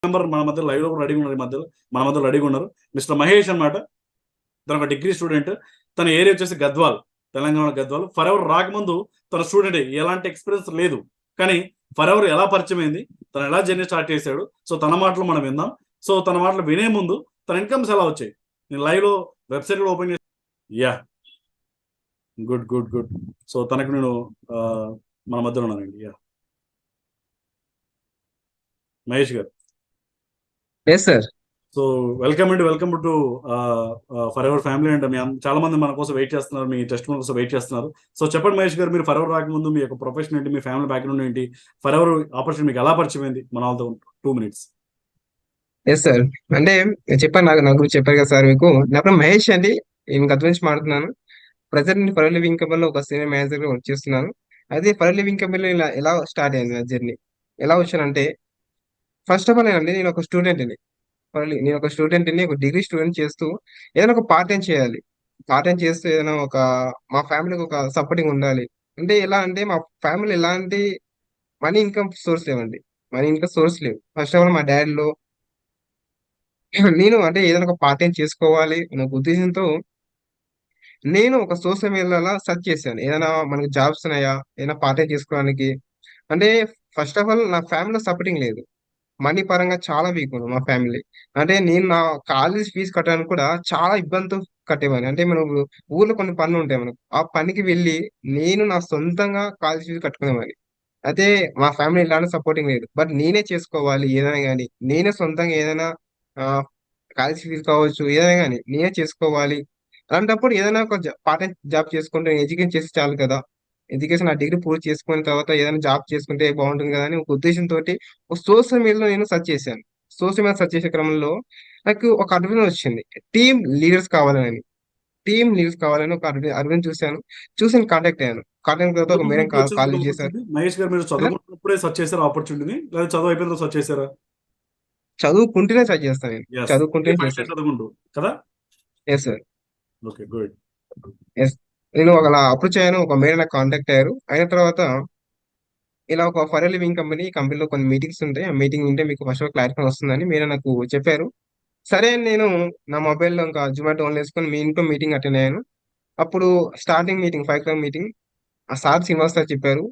Member మన మధ్య live లో రెడీగా ఉన్నారు. మన మధ్య రెడీగా ఉన్నారు. మిస్టర్ మహేష్ అన్నమాట. తన ఒక డిగ్రీ స్టూడెంట్. తన ఏరియా వచ్చేసి గద్వాల్, తెలంగాణ గద్వాల్. ఫర్ ఎవర్ రాకముందు తన స్టూడెంట్, ఎలాంటి ఎక్స్పీరియన్స్ లేదు. కానీ ఫర్ ఎవర్ ఎలా పరిచయం అయింది, తను ఎలా జర్నీ స్టార్ట్ చేశాడు, సో తన మాటలు మనం విందాం. సో తన మాటలు వినే ముందు తన ఇన్కమ్స్ ఎలా వచ్చాయి, నేను లైవ్ లో వెబ్సైట్ కూడా ఓపెన్ చేసి, yeah good good good. So తనకు నేను మన మధ్యలో ఉన్నానండి. Yeah Mahesh garu. Yes sir. So welcome అండి, welcome to forever family. And చాలా మంది మన కోసం వెయిట్ చేస్తున్నారు, మీ టెస్ట్ కోసం వెయిట్ చేస్తున్నారు. సో చెప్పండి మహేష్ గారు, మీరు ఫర్ ఎవర్ రాకముందు మీ యొక్క ప్రొఫెషన్ ఏంటి, మీ ఫ్యామిలీ బ్యాక్గ్రౌండ్ ఏంటి, ఫర్ ఎవర్ ఆపర్చునిటీ మీకు ఎలా పరిచయం అయింది, మన వాళ్ళతో 2 minutes. Yes sir. అంటే చెప్పాను, నా గురించి చెప్పారు కదా సార్ మీకు. నా పేరు మహేష్ అండి. నేను గత నుంచి మాట్లాడుతున్నాను. ప్రజెంట్ నేను ఫర్ లివింగ్ కంపెనీలో ఒక సీనియర్ మేనేజర్ గా వర్క్ చేస్తున్నాను. అదే ఫర్ లివింగ్ కంపెనీలో ఇలా ఎలా స్టార్ట్ అయింది నా జర్నీ, ఎలా వచ్చానంటే, ఫస్ట్ ఆఫ్ ఆల్ అండి, నేను ఒక స్టూడెంట్ అండి. నేను ఒక స్టూడెంట్ ని, ఒక డిగ్రీ స్టూడెంట్ చేస్తూ ఏదైనా ఒక పార్ట్ టైం చేయాలి. పార్ట్ టైం చేస్తూ ఏదైనా ఒక మా ఫ్యామిలీకి ఒక సపోర్టింగ్ ఉండాలి. అంటే ఎలా అంటే, మా ఫ్యామిలీ ఎలాంటి మనీ ఇన్కమ్ సోర్స్ లేవండి. మనీ ఇన్కమ్ సోర్స్ లేవు. ఫస్ట్ ఆఫ్ ఆల్ మా డాడీలో నేను అంటే ఏదైనా ఒక పార్ట్ టైం చేసుకోవాలి అనే ఒక ఉద్దేశంతో నేను ఒక సోషల్ మీడియాలో సెర్చ్ చేశాను. ఏదైనా మనకి జాబ్స్ ఉన్నాయా, ఏదైనా పార్ట్ టైం చేసుకోవడానికి. అంటే ఫస్ట్ ఆఫ్ ఆల్ నా ఫ్యామిలీలో సపోర్టింగ్ లేదు. మనీ పరంగా చాలా వీక్ ఉంది మా ఫ్యామిలీ. అంటే నేను నా కాలేజ్ ఫీజు కట్టడానికి కూడా చాలా ఇబ్బందితో కట్టేవాడిని. అంటే మనం ఊర్లో కొన్ని పనులు ఉంటాయి మనకు. ఆ పనికి వెళ్ళి నేను నా సొంతంగా కాలేజ్ ఫీజు కట్టుకునేవాడిని. అయితే మా ఫ్యామిలీ ఎలాంటి సపోర్టింగ్ లేదు. బట్ నేనే చేసుకోవాలి ఏదైనా కానీ. నేనే సొంతంగా ఏదైనా ఆ, కాలేజ్ ఫీజు కావచ్చు, ఏదైనా కానీ నేనే చేసుకోవాలి. అలాంటప్పుడు ఏదైనా ఒక పార్ట్ టైం జాబ్ చేసుకుంటే ఎడ్యుకేషన్ చేస్తే చాలు కదా. ఎడ్యుకేషన్ నా డిగ్రీ పూర్తి చేసుకున్న తర్వాత ఏదైనా జాబ్ చేసుకుంటే బాగుంటుంది కదా అని ఒక ఉద్దేశంతో ఒక సోషల్ మీడియాలో నేను సెర్చ్ చేశాను. సోషల్ మీడియా సెర్చ్ చేసే క్రమంలో నాకు ఒక అడ్వర్టైజ్ వచ్చింది, టీమ్ లీడర్స్ కావాలని. టీమ్ లీడర్స్ కావాలని ఒక అడ్వర్టైజ్ చూశాను. చూసి కాంటాక్ట్ అయ్యాను. కాంటాక్ట్ తర్వాత ఒక మేడం చదువుకుంటున్నప్పుడు వచ్చింది కాల్ చేశారు. ఆపర్చునిటీ మహేష్ గారు, మీరు సార్, చదువుకుంటున్నప్పుడే సెర్చ్ చేశారా ఆపర్చునిటీని, లేదా చదువు అయిపోయిన సెర్చ్ చేశారా? చదువుకుంటూనే సెర్చ్ చేస్తాను నేను. ఎస్, చదువుకుంటూనే ఫస్ట్ ఇయర్ చేశాను. చదువుకుంటూ కదా. Yes sir. Okay good. Yes. నేను ఒక అప్రోచ్ అయ్యాను. ఒక మేడం నాకు కాంటాక్ట్ అయ్యారు. అయిన తర్వాత ఇలా ఒక ఫర్ లివింగ్ కంపెనీలో కొన్ని మీటింగ్స్ ఉంటాయి. ఆ మీటింగ్ ఉంటే మీకు ఫస్ట్ క్లారిఫై వస్తుందని మీరు నాకు చెప్పారు. సరే అని నేను నా మొబైల్లో ఇంకా జొమాటో ఆన్ చేసుకొని మీ ఇంట్లో మీటింగ్ అటెండ్ అయ్యాను. అప్పుడు స్టార్టింగ్ మీటింగ్ 5 o'clock మీటింగ్. ఆ సార్ శ్రీనివాస్ సార్ చెప్పారు,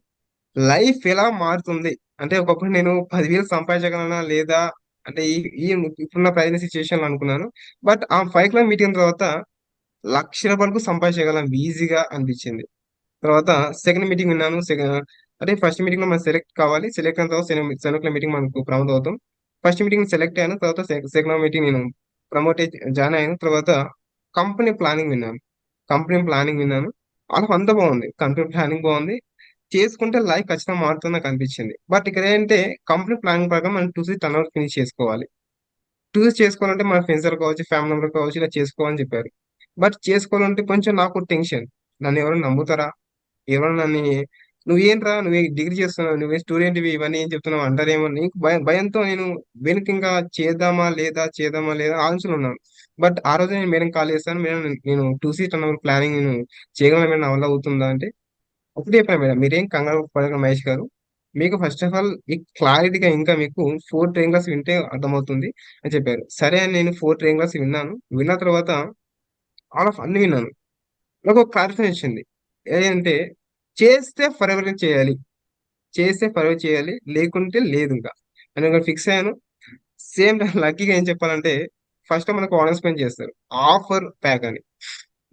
లైఫ్ ఎలా మారుతుంది. అంటే ఒకప్పుడు నేను 10,000 సంపాదించగలనా లేదా, అంటే ఈ ఈ ఇప్పుడున్న ప్రజెంట్ సిచ్యువేషన్ అనుకున్నాను. బట్ ఆ 5 o'clock మీటింగ్ తర్వాత లక్షల వరకు సంపాదించగలం ఈజీగా అనిపించింది. తర్వాత సెకండ్ మీటింగ్ విన్నాను. అంటే ఫస్ట్ మీటింగ్ లో మనం సెలెక్ట్ కావాలి. సెలెక్ట్ అయిన తర్వాత సెకండ్ మీటింగ్ మనకు ప్రమోట్ అవుతాం. ఫస్ట్ మీటింగ్ సెలెక్ట్ అయ్యాను. తర్వాత సెకండ్ మీటింగ్ నేను ప్రమోట్ జాయిన్ అయ్యాను. తర్వాత కంపెనీ ప్లానింగ్ విన్నాను. కంపెనీ ప్లానింగ్ విన్నాను. అలా అంతా బాగుంది. కంపెనీ ప్లానింగ్ బాగుంది. చేసుకుంటే లైఫ్ ఖచ్చితంగా మారుతుంది నాకు అనిపించింది. బట్ ఇక్కడ ఏంటంటే, కంపెనీ ప్లానింగ్ ప్రకారం మనం 2 టర్న్ ఓవర్ ఫినిష్ చేసుకోవాలి. 2 చేసుకోవాలంటే మన ఫ్రెండ్స్ కావచ్చు, ఫ్యామిలీ మెంబర్ కావచ్చు, ఇలా చేసుకోవాలని చెప్పారు. బట్ చేసుకోవాలంటే కొంచెం నాకు టెన్షన్. నన్ను ఎవరైనా నమ్ముతారా? ఎవరైనా నన్ను నువ్వేంట్రా, నువ్వు డిగ్రీ చేస్తున్నావు, నువ్వే స్టూడెంట్ ఇవన్నీ ఏం చెప్తున్నావు అంటారేమో, నీకు భయంతో నేను వెనక ఇంకా చేద్దామా లేదా ఆలోచనలు ఉన్నాను. బట్ ఆ రోజు నేను మేడం కాల్ చేస్తాను, మేడం నేను 2 టర్న్ ఓవర్ ప్లానింగ్ నేను చేయగలను మేడం, నా వల్ల అవుతుందా అంటే, ఒకటే చెప్పాను, మేడం మీరేం కంగారు పడకండి మహేష్ గారు. మీకు ఫస్ట్ ఆఫ్ ఆల్ ఈ క్లారిటీగా ఇంకా మీకు 4 ట్రైనింగ్ క్లాస్ వింటే అర్థమవుతుంది అని చెప్పారు. సరే అని నేను 4 ట్రైనింగ్ క్లాస్ విన్నాను. విన్న తర్వాత ఆల్ ఆఫ్ అన్ని విన్నాను. నాకు ఒక క్లారిఫై వచ్చింది. ఏంటంటే, చేస్తే ఫర్ ఎవర్ చేయాలి. చేస్తే ఫర్ ఎవర్ చేయాలి, లేకుంటే లేదు ఇంకా అని ఒకటి ఫిక్స్ అయ్యాను. సేమ్ టైం లక్కీగా ఏం చెప్పాలంటే, ఫస్ట్ మనకు అనౌన్స్మెంట్ చేస్తారు ఆఫర్ ప్యాక్ అని.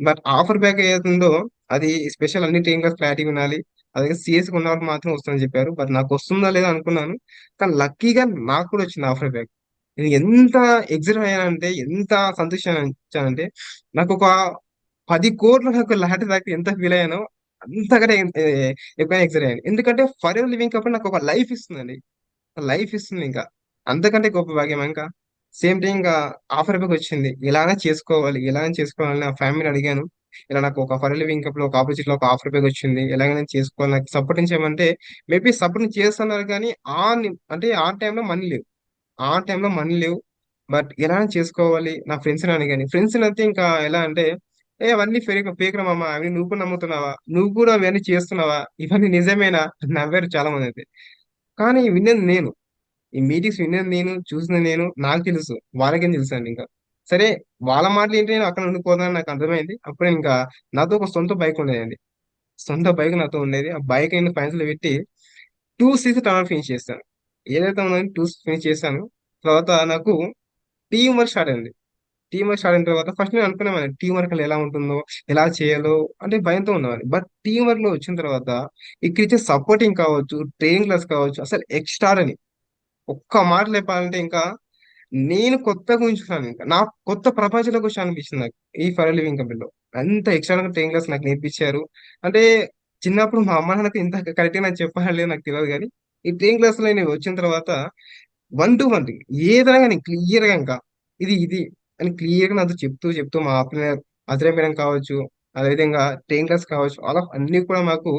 బట్ ఆఫర్ ప్యాక్ ఏదైతుందో అది స్పెషల్, అన్ని ట్రైనింగ్ క్లాస్ క్లారిటీ వినాలి. అదే సిఎస్ ఉన్న వాళ్ళకి మాత్రం వస్తుందని చెప్పారు. బట్ నాకు వస్తుందా లేదా అనుకున్నాను. కానీ లక్కీగా నాకు కూడా వచ్చింది ఆఫర్ ప్యాక్. నేను ఎంత ఎగ్జైట్ అయ్యానంటే, ఎంత సంతోషించానంటే, నాకు ఒక 10 కోట్ల నాకు లాటరీ తాకితే ఎంత ఫీల్ అయ్యానో అంతకంటే ఎక్కువ ఎగ్జైట్ అయ్యాను. ఎందుకంటే ఫర్ ఎవర్ లివింగ్ కాబట్టి నాకు ఒక లైఫ్ ఇస్తుందండి. లైఫ్ ఇస్తుంది ఇంకా. అంతకంటే గొప్ప భాగ్యం ఇంకా. సేమ్ టైం ఇంకా ఆఫర్ బ్యాక్ వచ్చింది. ఎలాగైనా చేసుకోవాలని నా ఫ్యామిలీని అడిగాను. ఇలా నాకు ఒక ఫర్ లివింగ్ కప్ లో ఒక ఆపర్చునిటీలో ఒక ఆఫర్ బ్యాక్ వచ్చింది, ఎలాగైనా చేసుకోవాలి, నాకు సపోర్ట్ చేయమంటే, మేబీ సపోర్ట్ చేస్తున్నారు కానీ అంటే ఆ టైంలో మనీ లేవు. బట్ ఎలా చేసుకోవాలి, నా ఫ్రెండ్స్ అడిగాను. ఫ్రెండ్స్ అయితే ఇంకా ఎలా అంటే, అవన్నీ ఫేక్ రా మామ, అవి నువ్వు కూడా నమ్ముతున్నావా, నువ్వు కూడా అవన్నీ చేస్తున్నావా, ఇవన్నీ నిజమేనా, నవ్వారు చాలా మంది అయితే. కానీ విన్నది నేను. ఈ మీటింగ్స్ విన్నది నేను, చూసింది నేను, నాకు తెలుసు, వాళ్ళకేం తెలుసు అండి ఇంకా. సరే, వాళ్ళ మాటలు ఏంటి, నేను అక్కడ ఉండిపోతానని నాకు అర్థమైంది. అప్పుడు ఇంకా నాతో ఒక సొంత బైక్ ఉండేదండి. సొంత బైక్ నాతో ఉండేది. ఆ బైక్ నేను ఫైనాన్స్ లో పెట్టి 2 సీస్ టర్న్ ఫినిష్ చేస్తాను. ఏదైతే ఉందో 2 ఫినిష్ చేశాను. తర్వాత నాకు టీం వర్క్ స్టార్ట్ అయింది. టీం వర్క్ స్టార్ట్ అయిన తర్వాత ఫస్ట్ నేను అనుకునేవాడిని టీం వర్క్ ఎలా ఉంటుందో, ఎలా చేయాలో అంటే భయంతో ఉన్నవాడిని. బట్ టీం వర్క్ లో వచ్చిన తర్వాత ఇక్కడ ఇచ్చే సపోర్టింగ్ కావచ్చు, ట్రైనింగ్ క్లాస్ కావచ్చు, అసలు ఎక్స్ట్రా అని ఒక్క మాట చెప్పాలంటే ఇంకా నేను కొత్తగా ఊహించుకున్నాను. ఇంకా నా కొత్త ప్రపంచంలోకి వచ్చి అనిపించింది నాకు ఈ ఫర్ లివింగ్ కంపెనీలో. అంత ఎక్స్ట్రా ట్రైనింగ్ క్లాస్ నాకు నేర్పించారు. అంటే చిన్నప్పుడు మా అమ్మ నాన్నకు ఇంత కరెక్ట్గా నాకు చెప్పాలి లేదు నాకు తెలియదు, కానీ ఈ ట్రైనింగ్ క్లాస్ లో నేను వచ్చిన తర్వాత 1 to 1 ఏదైనా కానీ క్లియర్ గా ఇంకా ఇది ఇది అని క్లియర్ గా నాతో చెప్తూ చెప్తూ మా అజయ్ మేడం కావచ్చు, అదేవిధంగా ట్రైనింగ్ క్లాస్ కావచ్చు, ఆల్ ఆఫ్ అన్ని కూడా మాకు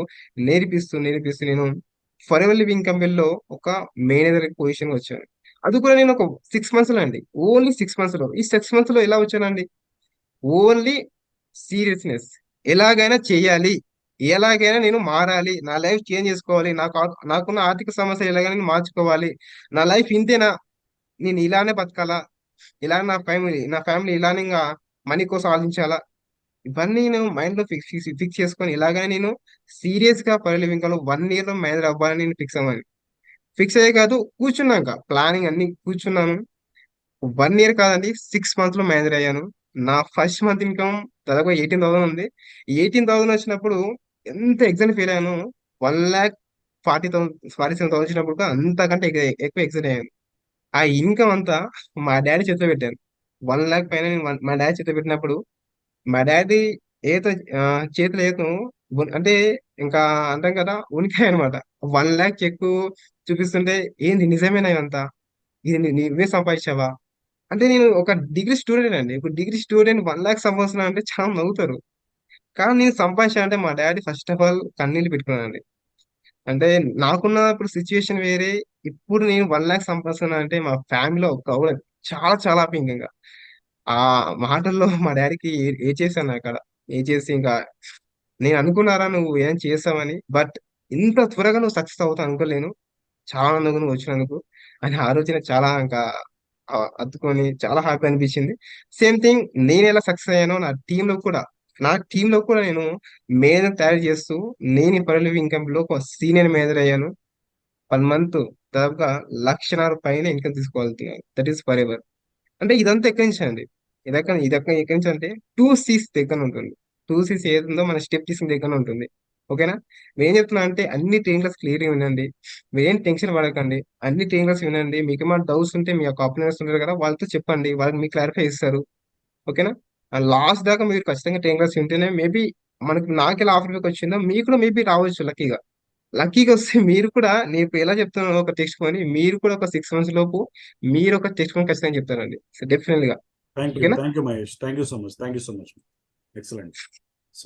నేర్పిస్తూ నేర్పిస్తూ నేను ఫర్ ఎవర్ లివింగ్ కంపెనీలో ఒక మేనేజర్ పొజిషన్ వచ్చాను. అది కూడా నేను ఒక 6 మంత్స్ లో అండి, ఓన్లీ 6 మంత్స్ లో. ఈ 6 మంత్స్ లో ఎలా వచ్చానండి, ఓన్లీ సీరియస్నెస్, ఎలాగైనా చేయాలి, ఎలాగైనా నేను మారాలి, నా లైఫ్ చేంజ్ చేసుకోవాలి, నాకున్న ఆర్థిక సమస్యలు ఎలాగైనా నేను మార్చుకోవాలి, నా లైఫ్ ఇంతేనా, నేను ఇలానే బతకాలా, ఇలా నా ఫ్యామిలీ ఇలానే ఇంకా మనీ కోసం ఆలోచించాలా, ఇవన్నీ నేను మైండ్ లో ఫిక్స్ ఫిక్స్ చేసుకొని ఇలాగనే నేను సీరియస్ గా లివింగ్ లో 1 year లో మేనేజర్ అవ్వాలని నేను ఫిక్స్ అవ్వాలి. ఫిక్స్ అయ్యే కాదు, కూర్చున్నాక ప్లానింగ్ అన్ని కూర్చున్నాను. 1 year కాదండి, 6 మంత్స్ లో మేనేజర్ అయ్యాను. నా ఫస్ట్ మంత్ ఇన్కమ్ దాదాపు 18,000 ఉంది. 18,000 వచ్చినప్పుడు ఎంత ఎగ్జామ్ ఫీల్ అయ్యాను. 1,40,000 47,000 వచ్చినప్పుడు కూడా అంతకంటే ఎక్కువ ఎగ్జైట్ అయ్యాను. ఆ ఇన్కమ్ అంతా మా డాడీ చేతిలో పెట్టాను. 1 lakh పైన నేను మా డాడీ చేతిలో పెట్టినప్పుడు మా డాడీ ఏతో చేతిలో ఏతో అంటే ఇంకా అంటాం కదా, ఉనికాయ అనమాట. 1 lakh చెక్ చూపిస్తుంటే ఏంది నిజమేనా ఇదంతా, ఇది నువ్వే సంపాదించావా అంటే, నేను ఒక డిగ్రీ స్టూడెంట్ అండి. ఒక డిగ్రీ స్టూడెంట్ 1 lakh సంపాదిస్తున్నా అంటే చాలా నవ్వుతారు. కానీ నేను సంపాదించాను అంటే మా డాడీ ఫస్ట్ ఆఫ్ ఆల్ కన్నీళ్ళు పెట్టుకున్నానండి. అంటే నాకున్న ఇప్పుడు సిచ్యువేషన్ వేరే. ఇప్పుడు నేను 1 lakh సంపాదిస్తున్నా అంటే మా ఫ్యామిలీలో ఒక చాలా చాలా హ్యాపీగా ఆ మాటల్లో మా డాడీకి ఏ చేశాను అక్కడ. ఏ చేసి ఇంకా నేను అనుకున్నారా నువ్వు ఏం చేస్తావని, బట్ ఇంత త్వరగా నువ్వు సక్సెస్ అవుతావు అనుకోలేను. చాలా ఆనందంగా నువ్వు వచ్చినందుకు అని ఆ రోజున చాలా ఇంకా అత్తుకొని చాలా హ్యాపీ అనిపించింది. సేమ్ థింగ్ నేను ఎలా సక్సెస్ అయ్యానో నా టీంలో కూడా నేను మేనేజర్ తయారు చేస్తూ నేను ఈ పర్లివ్ ఇన్కమ్ లో ఒక సీనియర్ మేనేజర్ అయ్యాను. 1 month దాదాపుగా 1,50,000 పైన ఇన్కమ్ తీసుకోగలుగుతున్నాను. That is forever. అంటే ఇదంతా ఎక్కడి నుంచి అండి, ఎక్కడి నుంచి అంటే 2 Cs దగ్గర ఉంటుంది. 2 Cs ఏదుందో మన స్టెప్ తీసుకున్న దగ్గర ఉంటుంది. ఓకేనా. నేను చెప్తున్నా అంటే అన్ని ట్రైన్ క్లాస్ క్లియర్ గా వినండి. మీరేం టెన్షన్ పడకండి. అన్ని ట్రైన్ క్లాస్ వినండి. మీకు ఏమైనా డౌట్స్ ఉంటే మీ యొక్క అపార్ట్నర్స్ ఉంటారు కదా, వాళ్ళతో చెప్పండి, వాళ్ళకి మీకు క్లారిఫై ఇస్తారు. ఓకేనా. లాస్ట్ దాకా మీరు ఖచ్చితంగా ట్రైన్ క్లాస్ వింటేనే మేబీ నాకు ఎలా ఆఫర్ వచ్చిందో మీకు కూడా మేబీ రావచ్చు లక్కీగా. లక్కీగా వస్తే మీరు కూడా నేను ఇప్పుడు ఎలా చెప్తున్నానో ఒక టెక్స్ట్ కొని మీరు కూడా ఒక 6 months లోపు మీరు ఒక టెక్స్ట్ కొని ఖచ్చితంగా చెప్తారండి. సో డెఫినెట్ గా. ఓకేనా. Thank you Mahesh, thank you so much, thank you so much. Excellent.